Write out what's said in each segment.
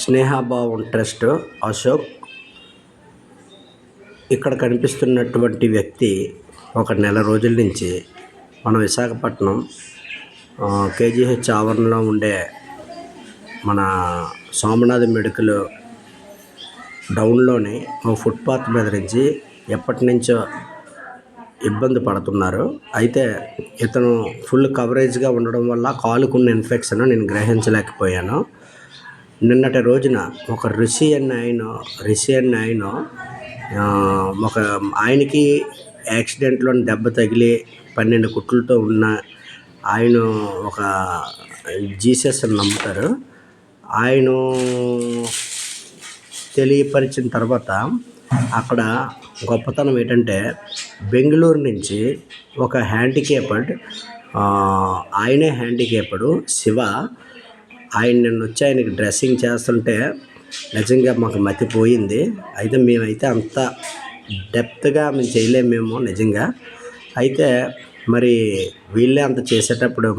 స్నేహభావం trust Ashok. ఇక్కడ కనిపిస్తున్నటువంటి వ్యక్తి ఒక నెల రోజుల నుంచి మన విశాఖపట్నం కేజీహెచ్ ఆవరణలో ఉండే మన సోమనాథ్ మెడికల్ డౌన్లోని ఫుట్పాత్ మీద నుంచి ఎప్పటి నుంచో ఇబ్బంది పడుతున్నారు. అయితే ఇతను ఫుల్ కవరేజ్గా ఉండడం వల్ల కాలుకున్న ఇన్ఫెక్షన్ నేను గ్రహించలేకపోయాను. నిన్నటి రోజున ఒక రిషి అన్న ఆయన ఒక ఆయనకి యాక్సిడెంట్లో దెబ్బ తగిలి 12 కుట్లతో ఉన్న ఆయన ఒక జీసస్ అని నమ్ముతారు. ఆయన తెలియపరిచిన తర్వాత అక్కడ గొప్పతనం ఏంటంటే బెంగళూరు నుంచి ఒక హ్యాండిక్యాప్డ్ ఆయనే హ్యాండిక్యాప్డ్ శివ ఆయన నిన్న వచ్చి ఆయనకి డ్రెస్సింగ్ చేస్తుంటే నిజంగా మాకు మతిపోయింది. అయితే మేమైతే అంత డెప్త్గా మేము చేయలేము మేము నిజంగా. అయితే మరి వీళ్ళే అంత చేసేటప్పుడు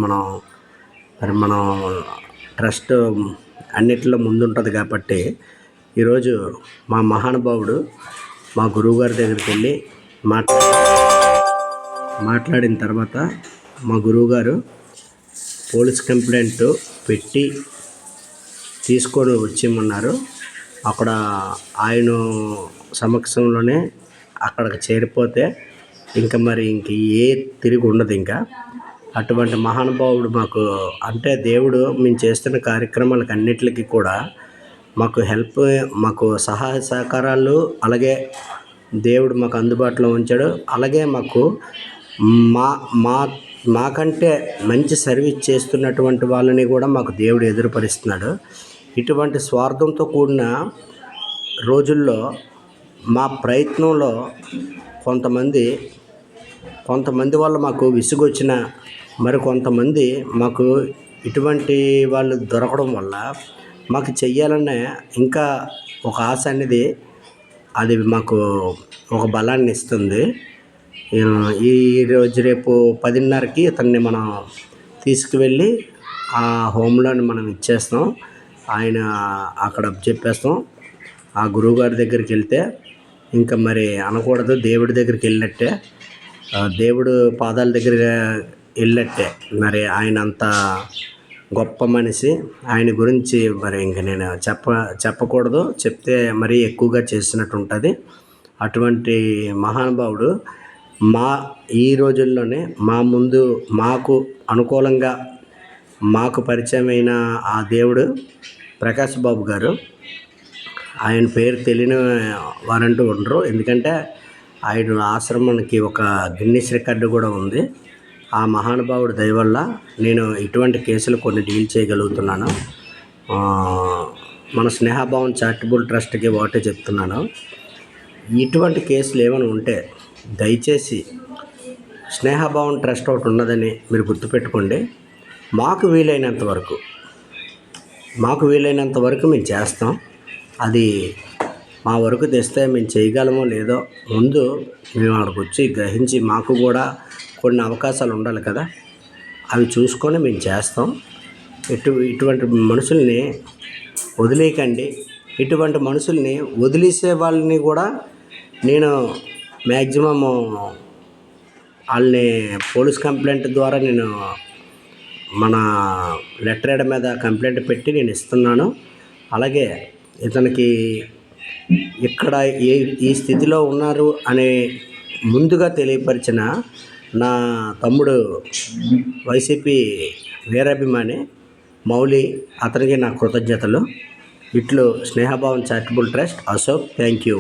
మనం ట్రస్ట్ అన్నిటిలో ముందుంటుంది కాబట్టి ఈరోజు మా మహానుభావుడు మా గురువుగారి దగ్గరికి వెళ్ళి మాట్లాడిన తర్వాత మా గురువుగారు పోలీస్ కంప్లైంట్ పెట్టి తీసుకొని వచ్చేయమన్నారు. అక్కడ ఆయన సమక్షంలోనే అక్కడికి చేరిపోతే ఇంక ఏ తిరిగి ఉండదు. ఇంకా అటువంటి మహానుభావుడు మాకు అంటే దేవుడు మేము చేస్తున్న కార్యక్రమాలకు అన్నిటికీ కూడా మాకు సహాయ సహకారాలు అలాగే దేవుడు మాకు అందుబాటులో ఉంచాడు. అలాగే మాకంటే మంచి సర్వీస్ చేస్తున్నటువంటి వాళ్ళని కూడా మాకు దేవుడు ఎదురుపరుస్తున్నాడు. ఇటువంటి స్వార్థంతో కూడిన రోజుల్లో మా ప్రయత్నంలో కొంతమంది వల్ల మాకు విసుగొచ్చిన కొంతమంది మాకు ఇటువంటి వాళ్ళు దొరకడం వల్ల మాకు చెయ్యాలనే ఇంకా ఒక ఆశ అనేది అది మాకు ఒక బలాన్ని ఇస్తుంది. ఈరోజు రేపు 10:30కి ఇతన్ని మనం తీసుకువెళ్ళి ఆ హోమ్లోని మనం ఇచ్చేస్తాం. ఆయన అక్కడ చెప్పేస్తాం. ఆ గురువుగారి దగ్గరికి వెళ్తే ఇంకా అనకూడదు, దేవుడి దగ్గరికి వెళ్ళినట్టే, దేవుడు పాదాల దగ్గర వెళ్ళినట్టే. ఆయన అంత గొప్ప మనిషి. ఆయన గురించి ఇంక నేను చెప్పకూడదు, చెప్తే మరీ ఎక్కువగా చేసినట్టు ఉంటుంది. అటువంటి మహానుభావుడు ఈ రోజుల్లోనే మాకు అనుకూలంగా మాకు పరిచయమైన ఆ దేవుడు ప్రకాష్ బాబు గారు. ఆయన పేరు తెలియని వారంటూ ఉండరు. ఎందుకంటే ఆయన ఆశ్రమానికి ఒక గిన్నిస్ రికార్డు కూడా ఉంది. ఆ మహానుభావుడి దయ వల్ల నేను ఇటువంటి కేసులు కొన్ని డీల్ చేయగలుగుతున్నాను. మన స్నేహభావం చారిటబుల్ ట్రస్ట్కి ఒకటే చెప్తున్నాను, ఇటువంటి కేసులు ఏమైనా ఉంటే దయచేసి స్నేహభావం ట్రస్ట్ ఒకటి ఉన్నదని మీరు గుర్తుపెట్టుకోండి. మాకు వీలైనంత వరకు మేము చేస్తాం. అది మా వరకు తెస్తే మేము చేయగలమో లేదో ముందు మేము అక్కడికి వచ్చి గ్రహించి మాకు కూడా కొన్ని అవకాశాలు ఉండాలి కదా, అవి చూసుకొని మేము చేస్తాం. ఇటువంటి మనుషుల్ని వదిలేయకండి. ఇటువంటి మనుషుల్ని వదిలేసే వాళ్ళని కూడా నేను మ్యాక్సిమం వాళ్ళని పోలీస్ కంప్లైంట్ ద్వారా నేను మన లెటర్ హెడ్ మీద కంప్లైంట్ పెట్టి నేను ఇస్తున్నాను. అలాగే ఇతనికి ఇక్కడ ఈ స్థితిలో ఉన్నారు అనే ముందుగా తెలియపరిచిన నా తమ్ముడు వైసీపీ వీరాభిమాని మౌలి, అతనికి నా కృతజ్ఞతలు. ఇట్లు Snehabhavam charitable trust Ashok. Thank you.